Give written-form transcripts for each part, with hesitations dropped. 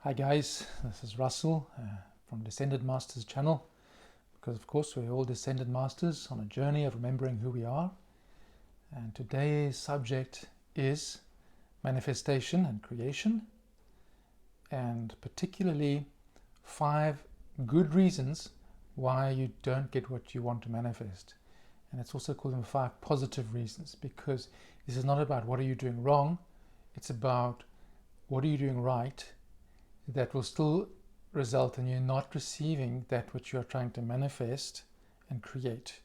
Hi guys, this is Russell from Descended Masters channel, because of course we're all Descended Masters on a journey of remembering who we are. And today's subject is manifestation and creation, and particularly 5 good reasons why you don't get what you want to manifest. And it's also called them 5 positive reasons, because this is not about what are you doing wrong, it's about what are you doing right that will still result in you not receiving that which you are trying to manifest and create.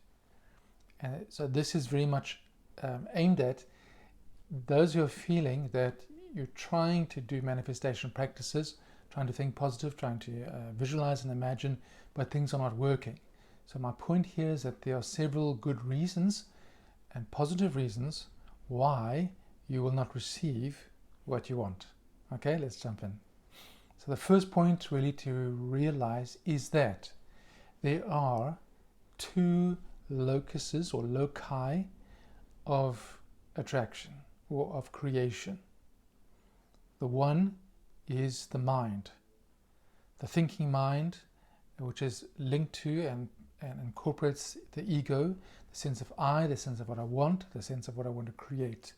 And so this is very much aimed at those who are feeling that you're trying to do manifestation practices, trying to think positive, trying to visualize and imagine, but things are not working. So my point here is that there are several good reasons and positive reasons why you will not receive what you want. Okay, let's jump in. So the first point really to realize is that there are 2 locuses or loci of attraction or of creation. The one is the mind, the thinking mind, which is linked to and incorporates the ego, the sense of I, the sense of what I want, the sense of what I want to create.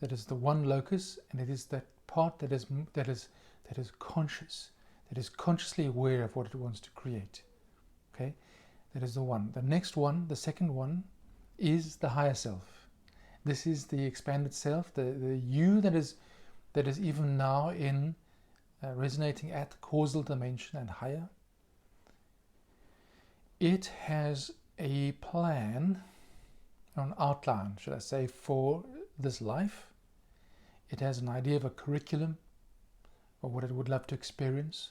That is the one locus, and it is that part that is conscious, that is consciously aware of what it wants to create. Okay, that is the one. The next one, the second one, is the higher self. This is the expanded self, the you that is even now in resonating at the causal dimension and higher. It has a plan, an outline, should I say, for this life. It has an idea of a curriculum, or what it would love to experience.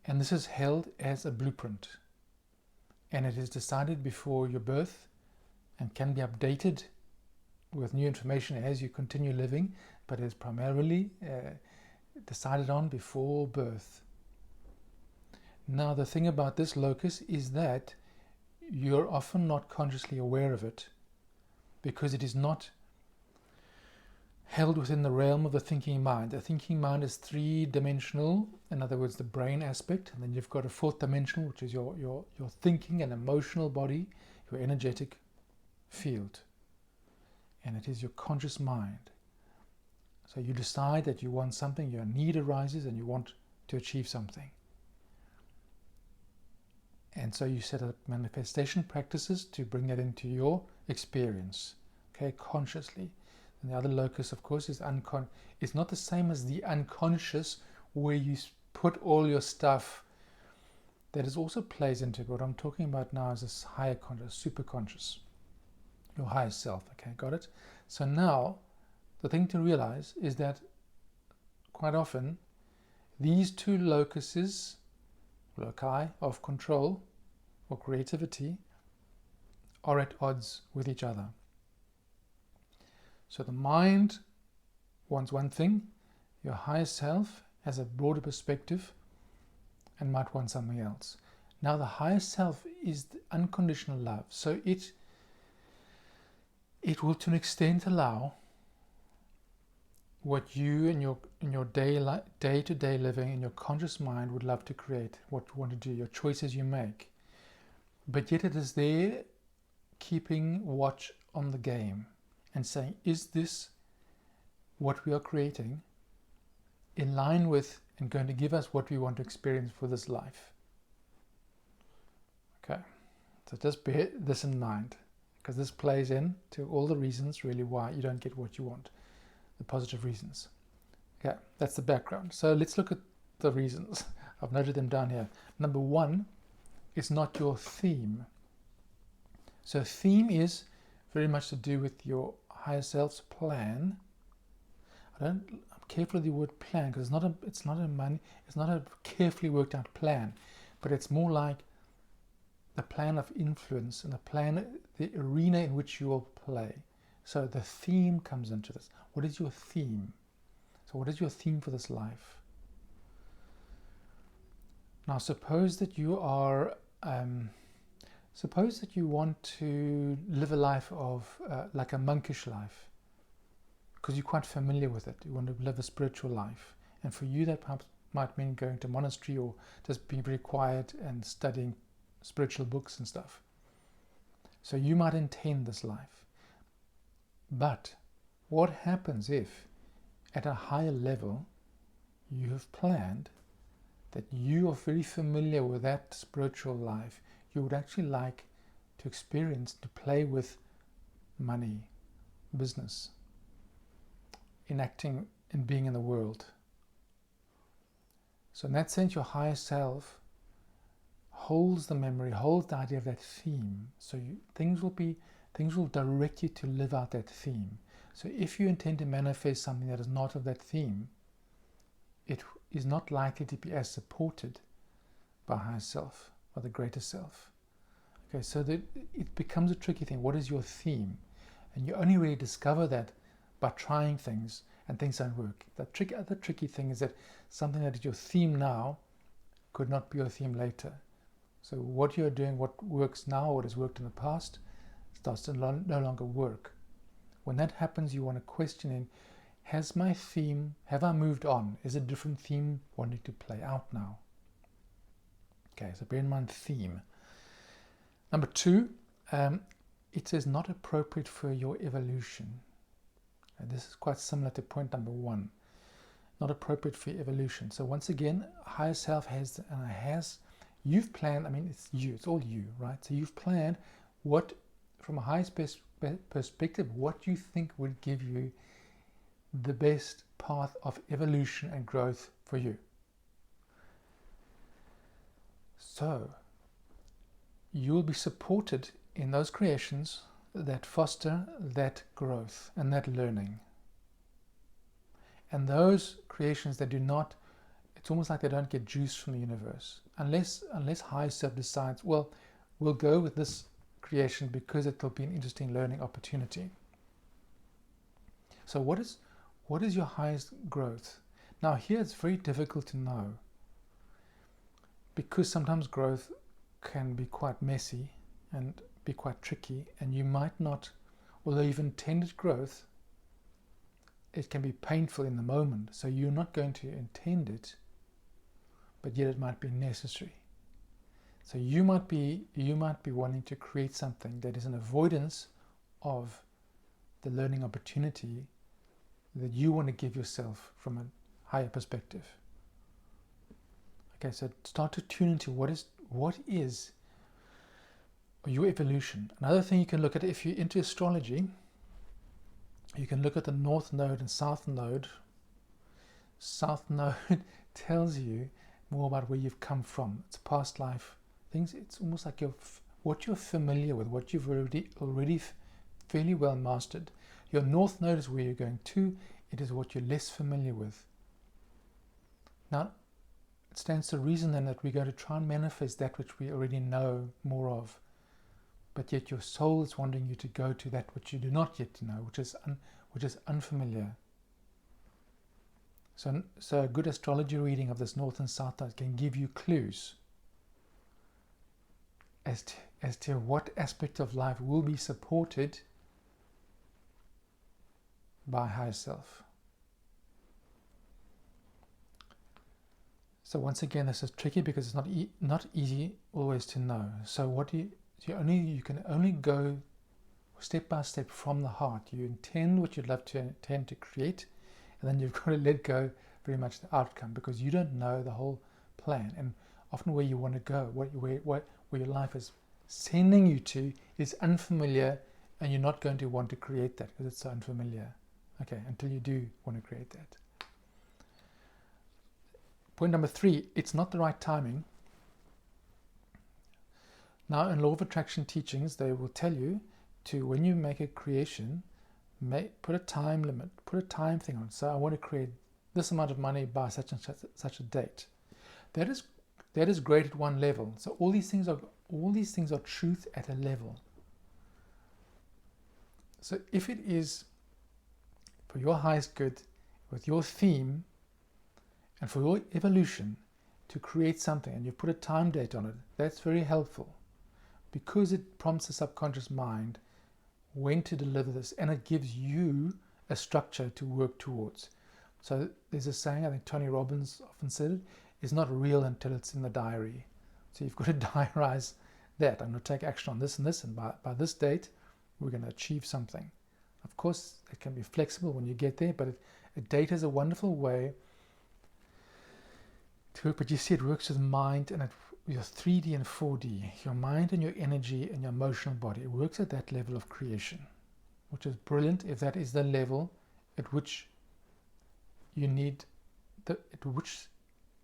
And this is held as a blueprint. And it is decided before your birth and can be updated with new information as you continue living, but is primarily decided on before birth. Now the thing about this locus is that you're often not consciously aware of it, because it is not held within the realm of the thinking mind. The thinking mind is 3-dimensional, in other words, the brain aspect, and then you've got a 4th dimensional, which is your thinking and emotional body, your energetic field, and it is your conscious mind. So you decide that you want something, your need arises, and you want to achieve something. And so you set up manifestation practices to bring that into your experience, okay, consciously. And the other locus, of course, is it's not the same as the unconscious, where you put all your stuff. That is also plays into it. What I'm talking about now is this higher conscious, super conscious, your higher self. Okay, got it? So now, the thing to realize is that quite often, these 2 locuses, loci of control or creativity, are at odds with each other. So the mind wants one thing, your higher self has a broader perspective and might want something else. Now the higher self is the unconditional love, so it will to an extent allow what you in your day-to-day living in your conscious mind would love to create, what you want to do, your choices you make. But yet it is there keeping watch on the game and saying, is this what we are creating in line with and going to give us what we want to experience for this life? Okay, so just bear this in mind, because this plays in to all the reasons really why you don't get what you want, the positive reasons. Okay, that's the background. So let's look at the reasons. I've noted them down here. Number 1 is not your theme. So theme is very much to do with your higher self's plan. I'm careful with the word plan, because it's not a carefully worked out plan, but it's more like the plan of influence and the arena in which you will play. So the theme comes into this. What is your theme? So what is your theme for this life? Now suppose that you are suppose that you want to live a life of like a monkish life, because you're quite familiar with it. You want to live a spiritual life, And for you, that perhaps might mean going to a monastery or just being very quiet and studying spiritual books and stuff. So you might intend this life. But what happens if, at a higher level, you have planned that you are very familiar with that spiritual life? You would actually like to experience, to play with money, business, enacting and being in the world. So in that sense, your higher self holds the memory, holds the idea of that theme. So things will direct you to live out that theme. So if you intend to manifest something that is not of that theme, it is not likely to be as supported by higher self, by the greater self. Okay, so that it becomes a tricky thing. What is your theme? And you only really discover that by trying things, and things don't work. The other tricky thing is that something that is your theme now could not be your theme later. So what you're doing, what works now, what has worked in the past, starts to no longer work. When that happens, you want to question, has my theme, have I moved on? Is a different theme wanting to play out now? Okay, so bear in mind theme. Number 2, it says not appropriate for your evolution. And this is quite similar to point number 1. Not appropriate for your evolution. So once again, higher self has, you've planned, it's you, it's all you, right? So you've planned what, from a higher perspective, what you think would give you the best path of evolution and growth for you. So you will be supported in those creations that foster that growth and that learning. And those creations that do not, it's almost like they don't get juice from the universe. Unless higher self decides, well, we'll go with this creation because it will be an interesting learning opportunity. So what is your highest growth? Now here it's very difficult to know, because sometimes growth can be quite messy and be quite tricky, and you might not, although you've intended growth, it can be painful in the moment. So you're not going to intend it, but yet it might be necessary. So you might be wanting to create something that is an avoidance of the learning opportunity that you want to give yourself from a higher perspective. Okay, so start to tune into what is your evolution. Another thing you can look at, if you're into astrology, you can look at the North Node and South Node. South Node tells you more about where you've come from. It's past life things. It's almost like what you're familiar with, what you've already fairly well mastered. Your North Node is where you're going to. It is what you're less familiar with. Now, it stands to reason then that we're going to try and manifest that which we already know more of. But yet your soul is wanting you to go to that which you do not yet know, which is unfamiliar. So a good astrology reading of this North and South Node can give you clues as to what aspect of life will be supported by higher self. So once again, this is tricky because it's not easy always to know. So you can only go step by step from the heart. You intend what you'd love to intend to create, and then you've got to let go very much the outcome, because you don't know the whole plan. And often where you want to go, where your life is sending you to, is unfamiliar, and you're not going to want to create that because it's so unfamiliar. Okay, until you do want to create that. Point number 3, it's not the right timing. Now, in Law of Attraction teachings, they will tell you to, when you make a creation, put a time limit, put a time thing on. So I want to create this amount of money by such and such a date. That is great at one level. So all these things are truth at a level. So if it is for your highest good, with your theme, and for your evolution, to create something, and you put a time date on it, that's very helpful, because it prompts the subconscious mind when to deliver this, and it gives you a structure to work towards. So there's a saying, I think Tony Robbins often said it, is not real until it's in the diary. So you've got to diarize that. I'm going to take action on this and this, and by this date, we're going to achieve something. Of course, it can be flexible when you get there, but a date is a wonderful way to work. But you see, it works with mind and your 3D and 4D, your mind and your energy and your emotional body. It works at that level of creation, which is brilliant if that is the level at which you need, at which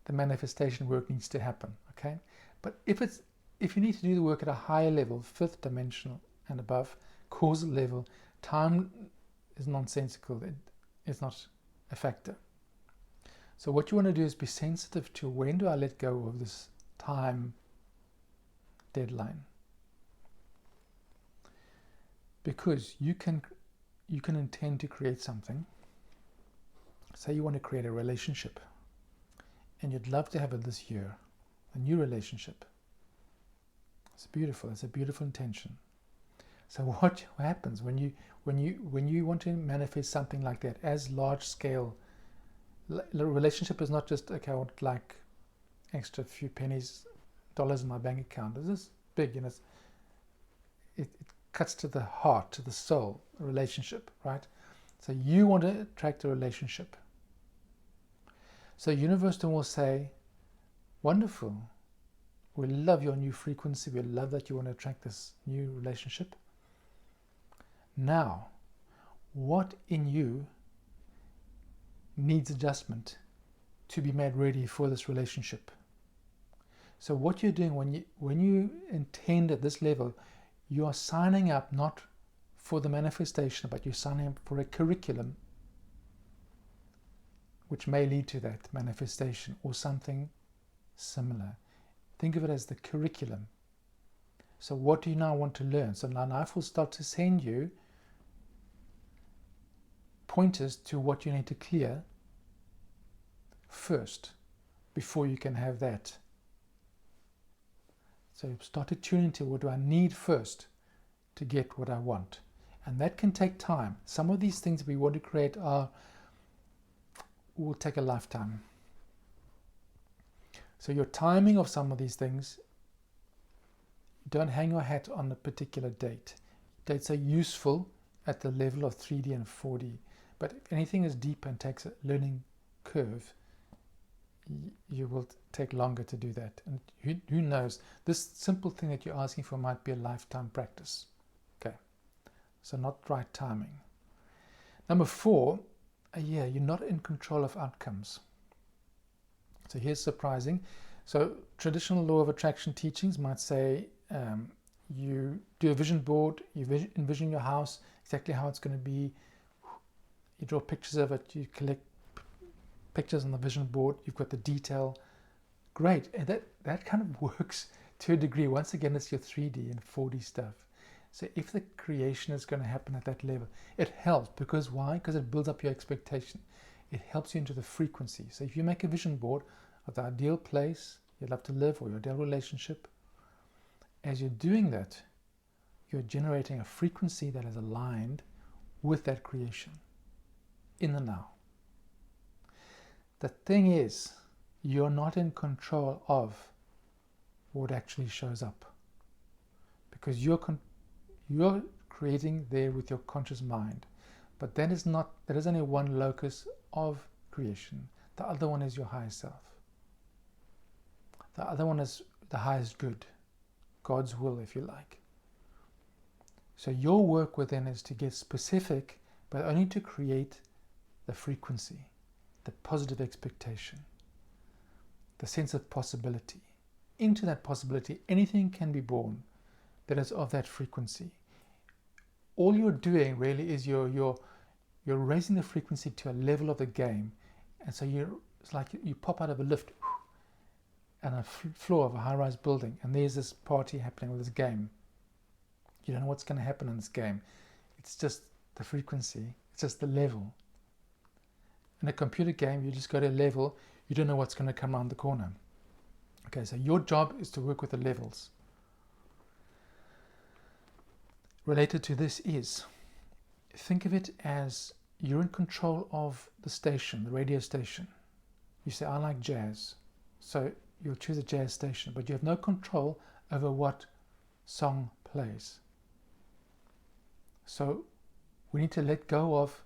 the manifestation work needs to happen. Okay, but if you need to do the work at a higher level, 5th dimensional and above, causal level, time is nonsensical. It's not a factor. So what you want to do is be sensitive to, when do I let go of this time deadline? Because you can intend to create something. Say you want to create a relationship and you'd love to have it this year, a new relationship. It's beautiful. It's a beautiful intention. So what happens when you want to manifest something like that as large scale? The relationship is not just, okay, I want like extra few dollars in my bank account. This is big, and it cuts to the heart, to the soul, a relationship, right? So you want to attract a relationship. So universe will say, wonderful, we love your new frequency, we love that you want to attract this new relationship. Now, what in you needs adjustment to be made ready for this relationship? So what you're doing when you intend at this level, you are signing up not for the manifestation, but you're signing up for a curriculum which may lead to that manifestation or something similar. Think of it as the curriculum. So what do you now want to learn? So now Life will start to send you pointers to what you need to clear first before you can have that. So you start to tune into, what do I need first to get what I want? And that can take time. Some of these things we want to create will take a lifetime. So your timing of some of these things, don't hang your hat on a particular date. Dates are useful at the level of 3D and 4D. But if anything is deep and takes a learning curve, you will take longer to do that. And who knows, this simple thing that you're asking for might be a lifetime practice. Okay, so not right timing. Number 4, you're not in control of outcomes. So here's surprising. So traditional law of attraction teachings might say you do a vision board, you envision your house, exactly how it's going to be, you draw pictures of it, you collect pictures on the vision board, you've got the detail. Great, and that kind of works to a degree. Once again, it's your 3D and 4D stuff. So if the creation is going to happen at that level, it helps. Because why? Because it builds up your expectation. It helps you into the frequency. So if you make a vision board of the ideal place you'd love to live or your ideal relationship, as you're doing that, you're generating a frequency that is aligned with that creation in the now. The thing is, you're not in control of what actually shows up, because you're creating there with your conscious mind. But that is only one locus of creation. The other one is your higher self. The other one is the highest good, God's will, if you like. So your work within is to get specific, but only to create the frequency, the positive expectation, the sense of possibility. Into that possibility, anything can be born that is of that frequency. All you're doing really is you're raising the frequency to a level of the game. And so it's like you pop out of a lift and a floor of a high-rise building, and there's this party happening with this game. You don't know what's going to happen in this game. It's just the frequency. It's just the level. In a computer game, you just go to a level. You don't know what's going to come around the corner. Okay, so your job is to work with the levels. Related to this is, think of it as you're in control of the station, the radio station. You say, I like jazz. So you'll choose a jazz station, but you have no control over what song plays. So we need to let go of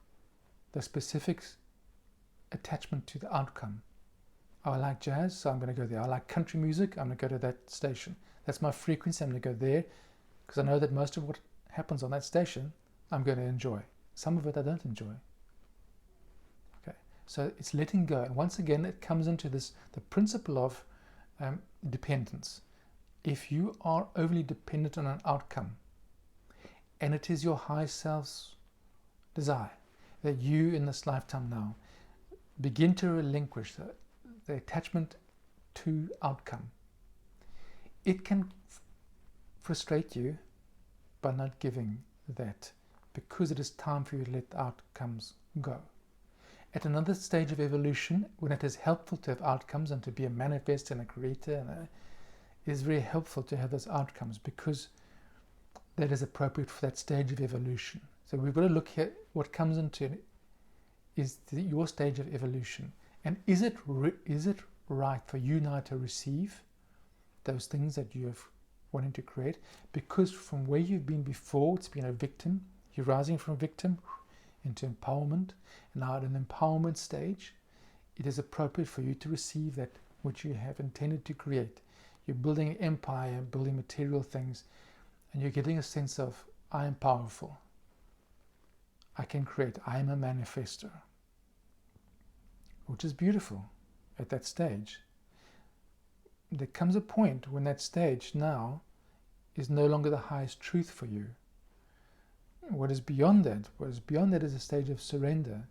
the specific attachment to the outcome. Oh, I like jazz, so I'm going to go there. I like country music, I'm going to go to that station. That's my frequency, I'm going to go there because I know that most of what happens on that station I'm going to enjoy. Some of it I don't enjoy. Okay, so it's letting go. And once again, it comes into the principle of dependence. If you are overly dependent on an outcome, and it is your high self's desire that you in this lifetime now begin to relinquish the attachment to outcome, it can frustrate you by not giving that, because it is time for you to let the outcomes go. At another stage of evolution, when it is helpful to have outcomes and to be a manifestor and a creator, it is very helpful to have those outcomes because that is appropriate for that stage of evolution. So we've got to look here, what comes into it is your stage of evolution. And is it right for you now to receive those things that you have wanting to create? Because from where you've been before, it's been a victim. You're rising from a victim into empowerment. And now at an empowerment stage, it is appropriate for you to receive that which you have intended to create. You're building an empire, building material things, and you're getting a sense of, I am powerful. I can create. I am a manifestor. Which is beautiful at that stage. There comes a point when that stage now is no longer the highest truth for you. What is beyond that is a stage of surrender.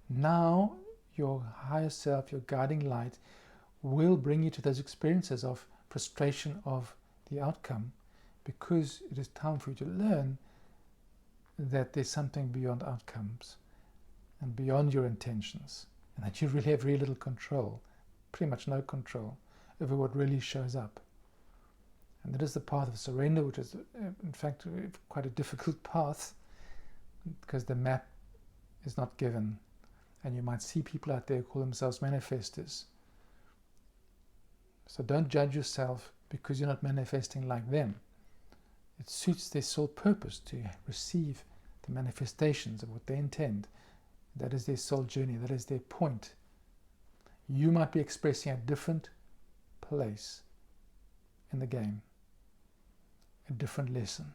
Now your higher self, your guiding light, will bring you to those experiences of frustration of the outcome, because it is time for you to learn that there's something beyond outcomes and beyond your intentions, and that you really have very little control, pretty much no control, over what really shows up. And that is the path of surrender, which is in fact quite a difficult path, because the map is not given. And you might see people out there who call themselves manifestors. So don't judge yourself because you're not manifesting like them. It suits their sole purpose to receive the manifestations of what they intend. That is their soul journey. That is their point. You might be expressing a different place in the game, a different lesson.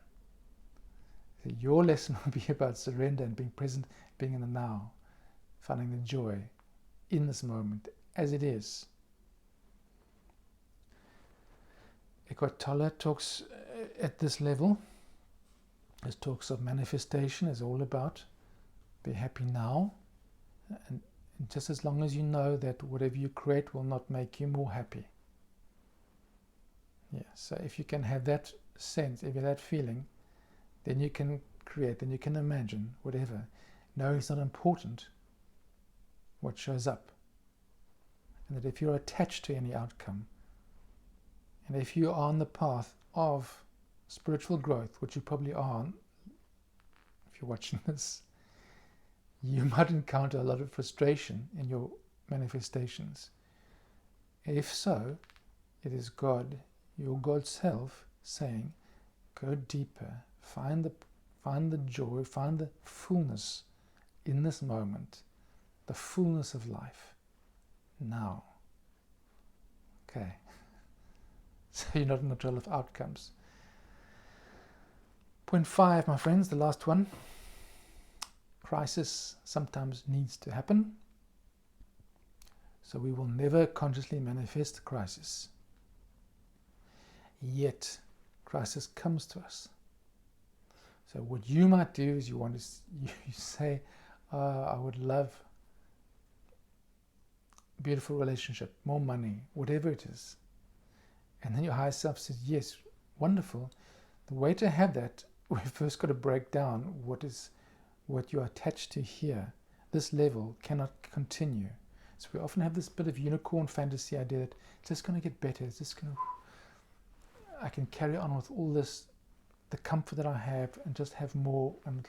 So your lesson will be about surrender and being present, being in the now, finding the joy in this moment as it is. Eckhart Tolle talks at this level. His talks of manifestation is all about be happy now, and just as long as you know that whatever you create will not make you more happy. Yeah, so if you can have that sense, if you have that feeling, then you can create, then you can imagine whatever. No, it's not important what shows up. And that if you're attached to any outcome, and if you are on the path of spiritual growth, which you probably are, if you're watching this, you might encounter a lot of frustration in your manifestations. If so, it is God, your God self, saying, go deeper, find the joy, find the fullness in this moment, the fullness of life, now. Okay. So you're not in control of outcomes. Point 5, my friends, the last one. Crisis sometimes needs to happen. So we will never consciously manifest crisis. Yet, crisis comes to us. So what you might do is you say, I would love a beautiful relationship, more money, whatever it is. And then your higher self says, yes, wonderful. The way to have that, we've first got to break down what you are attached to here. This level cannot continue. So we often have this bit of unicorn fantasy idea that it's just going to get better. It's just going to, I can carry on with all this, the comfort that I have, and just have more. And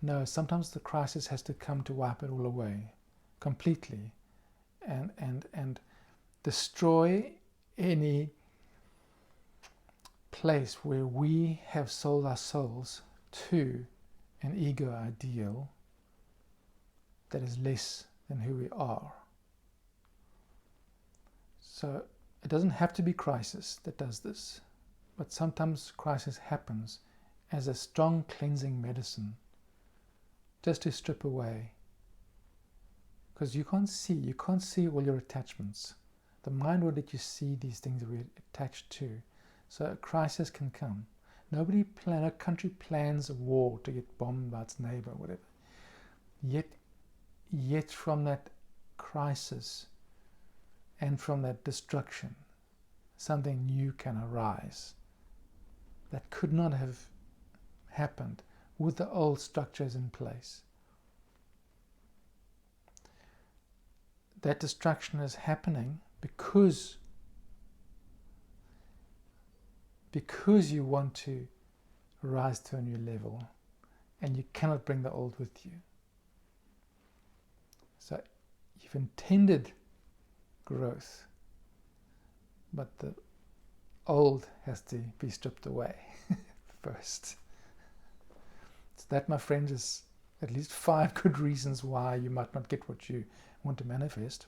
No, sometimes the crisis has to come to wipe it all away completely and destroy any place where we have sold our souls to an ego ideal that is less than who we are. So it doesn't have to be crisis that does this, but sometimes crisis happens as a strong cleansing medicine, just to strip away. Because you can't see all your attachments. The mind will let you see these things that we're attached to. So a crisis can come. No country plans a war to get bombed by its neighbor, whatever. Yet from that crisis and from that destruction, something new can arise that could not have happened with the old structures in place. That destruction is happening because you want to rise to a new level and you cannot bring the old with you. So you've intended growth, but the old has to be stripped away first. So that, my friend, is at least 5 good reasons why you might not get what you want to manifest.